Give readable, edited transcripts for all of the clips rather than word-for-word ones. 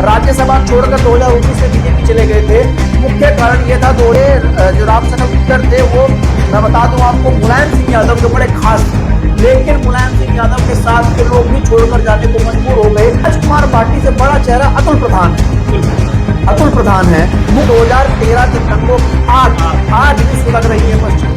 राज्यसभा छोड़कर 2019 में बीजेपी चले गए थे। मुख्य कारण ये था, दोहरे जो रामचंद्र गुर्जर थे वो, मैं बता दूं आपको, मुलायम सिंह यादव के बड़े खास थे, लेकिन मुलायम सिंह यादव के साथ के लोग भी छोड़कर जाने को मजबूर हो गए। राजकुमार पार्टी से बड़ा चेहरा अतुल प्रधान है। वो 2013 के दंगों की आज भी सुलग रही है पश्चिम।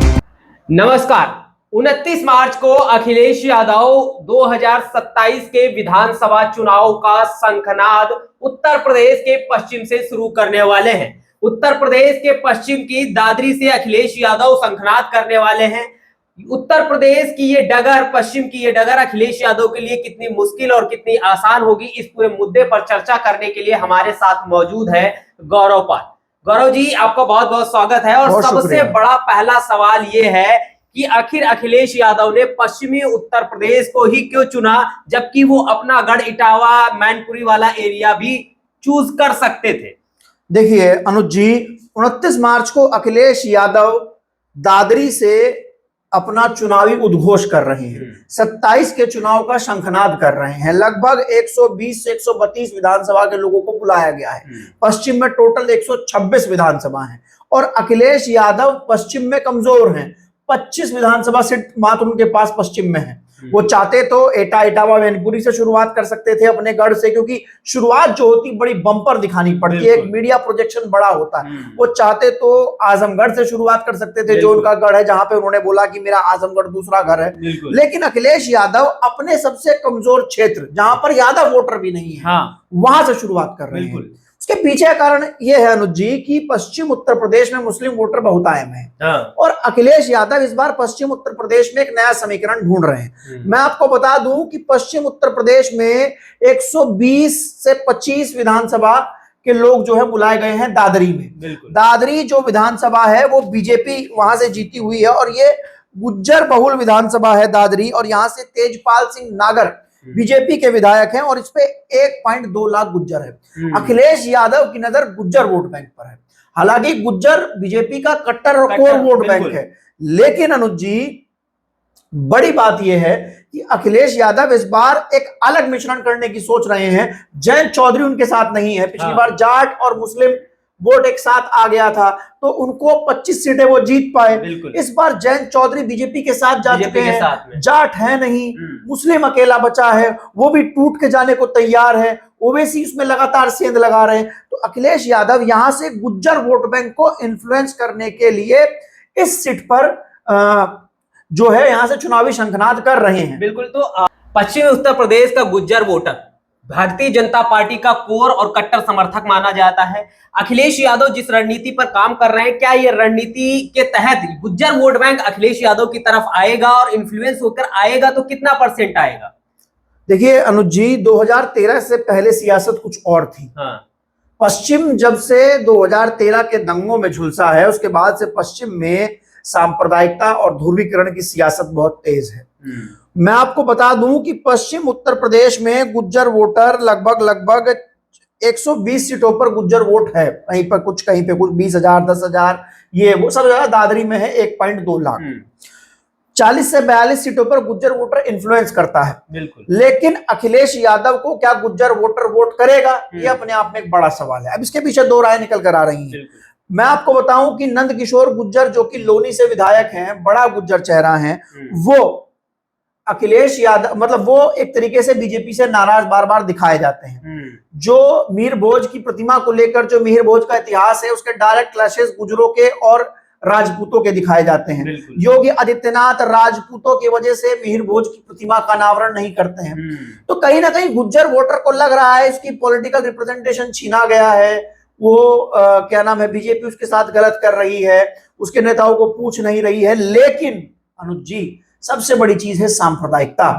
नमस्कार। 29 मार्च को अखिलेश यादव 2027 के विधानसभा चुनाव का शंखनाद उत्तर प्रदेश के पश्चिम से शुरू करने वाले हैं। उत्तर प्रदेश के पश्चिम की दादरी से अखिलेश यादव शंखनाद करने वाले हैं। उत्तर प्रदेश की ये डगर, पश्चिम की ये डगर अखिलेश यादव के लिए कितनी मुश्किल और कितनी आसान होगी, इस पूरे मुद्दे पर चर्चा करने के लिए हमारे साथ मौजूद है गौरव पाल। गौरव जी, आपका बहुत बहुत स्वागत है। और सबसे बड़ा पहला सवाल ये है कि आखिर अखिलेश यादव ने पश्चिमी उत्तर प्रदेश को ही क्यों चुना, जबकि वो अपना गढ़ इटावा, मैनपुरी वाला एरिया भी चूज कर सकते थे। देखिए अनुज जी, 29 मार्च को अखिलेश यादव दादरी से अपना चुनावी उद्घोष कर रहे हैं। 27 के चुनाव का शंखनाद कर रहे हैं। लगभग 120 से 132 विधानसभा के लोगों को बुलाया गया है। पश्चिम में टोटल 126 विधानसभा हैं और अखिलेश यादव पश्चिम में कमजोर हैं। 25 विधानसभा सीट मात्र उनके पास पश्चिम में है। वो चाहते तो एटा, इटावा, मैनपुरी से शुरुआत कर सकते थे अपने गढ़ से, क्योंकि शुरुआत जो होती बड़ी बम्पर दिखानी पड़ती है, एक मीडिया प्रोजेक्शन बड़ा होता है। वो चाहते तो आजमगढ़ से शुरुआत कर सकते थे, जो उनका गढ़ है, जहां पे उन्होंने बोला कि मेरा आजमगढ़ दूसरा घर है। लेकिन अखिलेश यादव अपने सबसे कमजोर क्षेत्र, जहां पर यादव वोटर भी नहीं है, वहां से शुरुआत कर रहे हैं। उसके पीछे का कारण यह है अनुज जी कि पश्चिम उत्तर प्रदेश में मुस्लिम वोटर बहुतायत है और अखिलेश यादव इस बार पश्चिम उत्तर प्रदेश में एक नया समीकरण ढूंढ रहे हैं। मैं आपको बता दूं कि पश्चिम उत्तर प्रदेश में 120 से 25 विधानसभा के लोग जो है बुलाए गए हैं दादरी में। दादरी जो विधानसभा है वो बीजेपी वहां से जीती हुई है और ये गुज्जर बहुल विधानसभा है दादरी, और यहाँ से तेजपाल सिंह नागर बीजेपी के विधायक हैं और इस पे 1.2 लाख गुज्जर है। अखिलेश यादव की नजर गुज्जर वोट बैंक पर है। हालांकि गुज्जर बीजेपी का कट्टर और कोर वोट बैंक है, लेकिन अनुज जी बड़ी बात यह है कि अखिलेश यादव इस बार एक अलग मिश्रण करने की सोच रहे हैं। जयंत चौधरी उनके साथ नहीं है। पिछली बार जाट और मुस्लिम वोट एक साथ आ गया था तो उनको 25 सीटें वो जीत पाए। इस बार जयंत चौधरी बीजेपी के साथ जा चुके हैं, जाट है नहीं, मुस्लिम अकेला बचा है, वो भी टूट के जाने को तैयार है। ओवैसी उसमें लगातार सेंध लगा रहे हैं। तो अखिलेश यादव यहां से गुज्जर वोट बैंक को इन्फ्लुएंस करने के लिए इस सीट पर जो है यहां से चुनावी शंखनाद कर रहे हैं। बिल्कुल। तो पश्चिमी उत्तर प्रदेश का गुज्जर वोटर भारतीय जनता पार्टी का कोर और कट्टर समर्थक माना जाता है। अखिलेश यादव जिस रणनीति पर काम कर रहे हैं, क्या ये रणनीति के तहत गुज्जर वोट बैंक अखिलेश यादव की तरफ आएगा और इन्फ्लुएंस होकर आएगा तो कितना % आएगा? देखिए अनुज जी, 2013 से पहले सियासत कुछ और थी। पश्चिम जब से 2013 के दंगों में झुलसा है, उसके बाद से पश्चिम में सांप्रदायिकता और ध्रुवीकरण की सियासत बहुत तेज है। मैं आपको बता दूं कि पश्चिम उत्तर प्रदेश में गुज्जर वोटर लगभग 120 सीटों पर गुज्जर वोट है। कहीं पर कुछ 20,000, 10,000, ये वो सब जगह दादरी में है 1.2 लाख। 40 से 42 सीटों पर गुज्जर वोटर इन्फ्लुएंस करता है। लेकिन अखिलेश यादव को क्या गुज्जर वोटर वोट करेगा, ये अपने आप में एक बड़ा सवाल है। अब इसके पीछे दो राय निकल कर आ रही हैं। मैं आपको बताऊं कि नंद किशोर गुज्जर जो कि लोनी से विधायक हैं, बड़ा गुज्जर चेहरा है, वो अखिलेश यादव मतलब वो एक तरीके से बीजेपी से नाराज बार बार दिखाए जाते हैं। जो मीर भोज की प्रतिमा को लेकर, जो मीर भोज का इतिहास है, उसके डायरेक्ट क्लैशेस गुजरों के और राजपूतों के दिखाए जाते हैं। योगी आदित्यनाथ राजपूतों की वजह से मीर भोज की प्रतिमा का अनावरण नहीं करते हैं। तो कहीं ना कहीं गुज्जर वोटर को लग रहा है इसकी पॉलिटिकल रिप्रेजेंटेशन छीना गया है। वो क्या नाम है, बीजेपी उसके साथ गलत कर रही है, उसके नेताओं को पूछ नहीं रही है। लेकिन अनुज जी, सबसे बड़ी चीज है सांप्रदायिकता।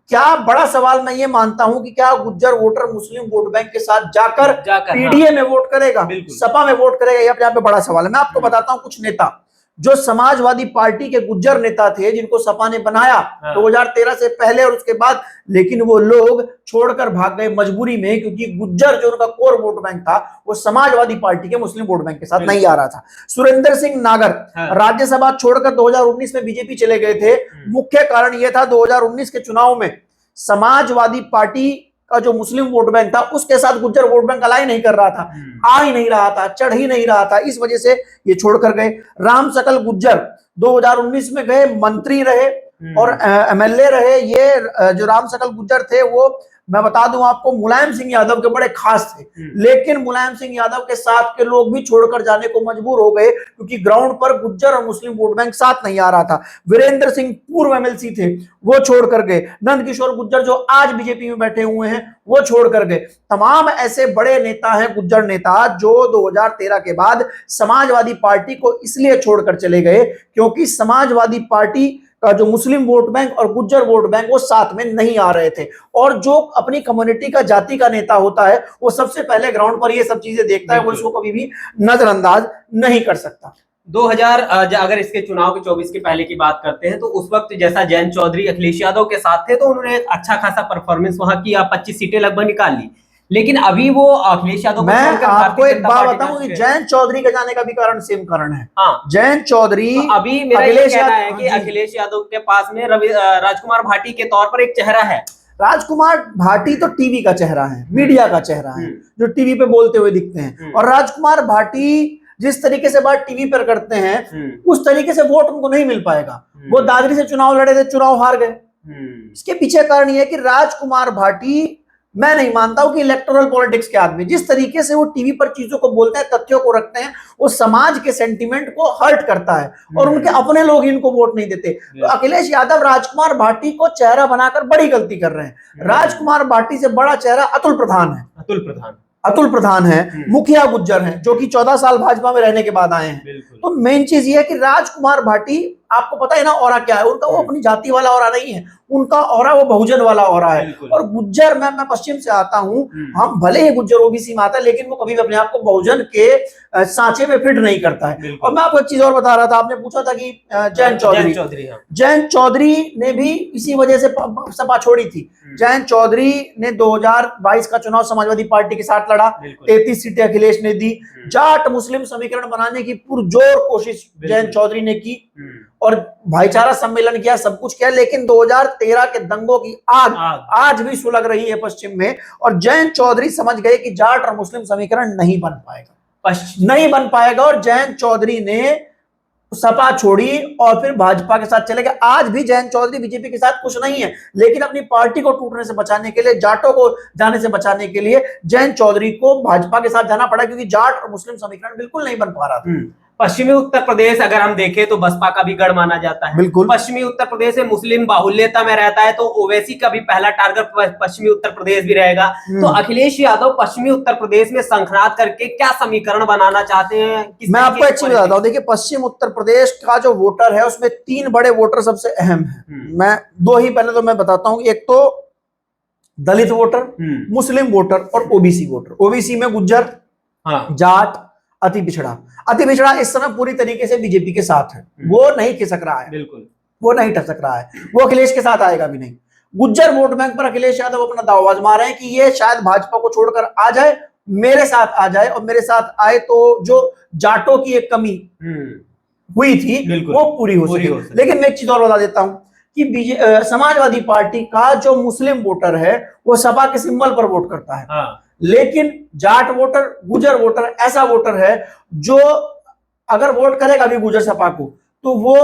क्या बड़ा सवाल मैं ये मानता हूं कि क्या गुज्जर वोटर मुस्लिम वोट बैंक के साथ जाकर पीडीए में वोट करेगा, सपा में वोट करेगा, ये पे बड़ा सवाल है। मैं आपको बताता हूं कुछ नेता जो समाजवादी पार्टी के गुज्जर नेता थे, जिनको सपा ने बनाया 2013 से पहले और उसके बाद, लेकिन वो लोग छोड़कर भाग गए मजबूरी में, क्योंकि गुज्जर जो उनका कोर वोट बैंक था वो समाजवादी पार्टी के मुस्लिम वोट बैंक के साथ नहीं आ रहा था। सुरेंद्र सिंह नागर राज्यसभा छोड़कर 2019 में बीजेपी चले गए थे। मुख्य कारण यह था 2019 के चुनाव में समाजवादी पार्टी का जो मुस्लिम वोट बैंक था उसके साथ गुज्जर वोट बैंक अलाई नहीं कर रहा था, आ ही नहीं रहा था, चढ़ ही नहीं रहा था, इस वजह से ये छोड़कर गए। राम सकल गुज्जर 2019 में गए, मंत्री रहे और एमएलए रहे। ये जो राम सकल गुज्जर थे वो मैं बता दूं आपको मुलायम सिंह यादव के बड़े खास थे, लेकिन मुलायम सिंह यादव के साथ के लोग भी छोड़कर जाने को मजबूर हो गए क्योंकि ग्राउंड पर गुज्जर और मुस्लिम वोट बैंक साथ नहीं आ रहा था। वीरेंद्र सिंह पूर्व एमएलसी थे, वो छोड़कर गए। नंद किशोर गुज्जर जो आज बीजेपी में बैठे हुए हैं वो छोड़कर गए। तमाम ऐसे बड़े नेता हैं, गुज्जर नेता, जो 2013 के बाद समाजवादी पार्टी को इसलिए छोड़कर चले गए क्योंकि समाजवादी पार्टी का जो मुस्लिम वोट बैंक और गुज्जर वोट बैंक वो साथ में नहीं आ रहे थे। और जो अपनी कम्युनिटी का, जाति का नेता होता है वो सबसे पहले ग्राउंड पर ये सब चीजें देखता है, वो इसको कभी भी नजरअंदाज नहीं कर सकता। 2000 अगर इसके चुनाव के 24 के पहले की बात करते हैं तो उस वक्त जैसा जयंत चौधरी अखिलेश यादव के साथ थे तो उन्होंने अच्छा खासा परफॉर्मेंस वहां किया, 25 सीटें लगभग निकाल ली। लेकिन अभी वो अखिलेश यादव, मैं आपको एक बात बताऊं कि जयंत चौधरी के जाने का भी कारण सेम कारण है। हाँ, जयंत चौधरी, तो अभी मेरा ये कहना है कि अखिलेश यादव के पास में राजकुमार भाटी के तौर पर एक चेहरा है। राजकुमार भाटी तो टीवी का चेहरा है, मीडिया का चेहरा है, जो टीवी पे बोलते हुए दिखते हैं। और राजकुमार भाटी जिस तरीके से बात टीवी पर करते हैं उस तरीके से वोट उनको नहीं मिल पाएगा। वो दादरी से चुनाव लड़े थे, चुनाव हार गए। इसके पीछे कारण यह है कि राजकुमार भाटी, मैं नहीं मानता हूं कि इलेक्टोरल पॉलिटिक्स के आदमी, जिस तरीके से वो टीवी पर चीजों को बोलते हैं, तथ्यों को रखते हैं, वो समाज के सेंटिमेंट को हर्ट करता है और उनके अपने लोग इनको वोट नहीं देते। तो अखिलेश यादव राजकुमार भाटी को चेहरा बनाकर बड़ी गलती कर रहे हैं। राजकुमार भाटी से बड़ा चेहरा अतुल प्रधान है। अतुल प्रधान है, मुखिया गुज्जर हैं, जो कि 14 साल भाजपा में रहने के बाद आए हैं। तो मेन चीज ये है कि राजकुमार भाटी, आपको पता है ना ऑरा क्या है उनका, वो अपनी जाति वाला ऑरा नहीं है, उनका ऑरा वो बहुजन वाला ऑरा है। और गुज्जर, मैं पश्चिम से आता हूं, हम भले ही गुज्जर ओबीसी में आता है लेकिन वो कभी भी अपने आप को बहुजन के सांचे में फिट नहीं करता है। और मैं आपको एक चीज और बता रहा था, आपने पूछा था कि जयंत चौधरी ने भी इसी वजह से सपा छोड़ी थी। जयंत चौधरी ने 2022 का चुनाव समाजवादी पार्टी के साथ लड़ा, 33 सीटें अखिलेश ने दी। जाट मुस्लिम समीकरण बनाने की पुरजोर कोशिश जयंत चौधरी ने की और भाईचारा सम्मेलन किया, सब कुछ किया, लेकिन 2013 के दंगों की आग आज भी सुलग रही है पश्चिम में। और जयंत चौधरी समझ गए कि जाट और मुस्लिम समीकरण नहीं बन पाएगा और जयंत चौधरी ने सपा छोड़ी और फिर भाजपा के साथ चले गए। आज भी जयंत चौधरी बीजेपी के साथ कुछ नहीं है, लेकिन अपनी पार्टी को टूटने से बचाने के लिए, जाटों को जाने से बचाने के लिए जयंत चौधरी को भाजपा के साथ जाना पड़ा क्योंकि जाट और मुस्लिम समीकरण बिल्कुल नहीं बन पा रहा था। पश्चिमी उत्तर प्रदेश अगर हम देखें तो बसपा का भी गढ़ माना जाता है। बिल्कुल। पश्चिमी उत्तर प्रदेश में मुस्लिम बाहुल्यता में रहता है तो ओवैसी का भी पहला टारगेट पश्चिमी उत्तर प्रदेश भी रहेगा। तो अखिलेश यादव पश्चिमी उत्तर प्रदेश में शंखनाद करके क्या समीकरण बनाना चाहते हैं? मैं आपको एक चीज बताता हूँ, देखिए पश्चिम उत्तर प्रदेश का जो वोटर है उसमें 3 बड़े वोटर सबसे अहम है। मैं 2 ही पहले तो मैं बताता हूँ, एक तो दलित वोटर, मुस्लिम वोटर और ओबीसी वोटर। ओबीसी में गुज्जर, जाट, अति पिछड़ा इस समय पूरी तरीके से बीजेपी के साथ है, वो नहीं खिसक रहा है, बिल्कुल वो नहीं ठसक रहा है, वो अखिलेश के साथ आएगा भी नहीं। गुज्जर वोट बैंक पर अखिलेश यादव अपना दाव आजमा रहे हैं कि ये शायद भाजपा को छोड़कर आ जाए, मेरे साथ आ जाए, और मेरे साथ आए तो जो जाटों की एक कमी हुई थी वो पूरी हो सके। लेकिन मैं एक चीज और बता देता हूं कि समाजवादी पार्टी का जो मुस्लिम वोटर है वो सपा के सिंबल पर वोट करता है। लेकिन जाट वोटर, गुजर वोटर ऐसा वोटर है जो अगर वोट करेगा भी गुजर सपा को तो वो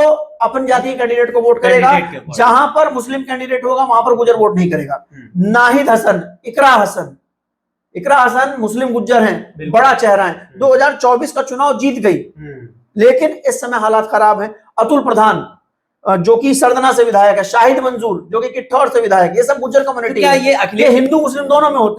अपन जाति के कैंडिडेट को वोट करेगा, जहां पर मुस्लिम कैंडिडेट होगा वहां पर गुजर वोट नहीं करेगा। नाहिद हसन, इकरा हसन मुस्लिम गुज्जर हैं, बड़ा चेहरा है, 2024 का चुनाव जीत गई, लेकिन इस समय हालात खराब है। अतुल प्रधान जो कि सरदना से विधायक है, शाहिद मंजूर जो कि किठौर से विधायक, ये सब गुज्जर कम्युनिटी है, ये हिंदू मुस्लिम दोनों में होते हैं।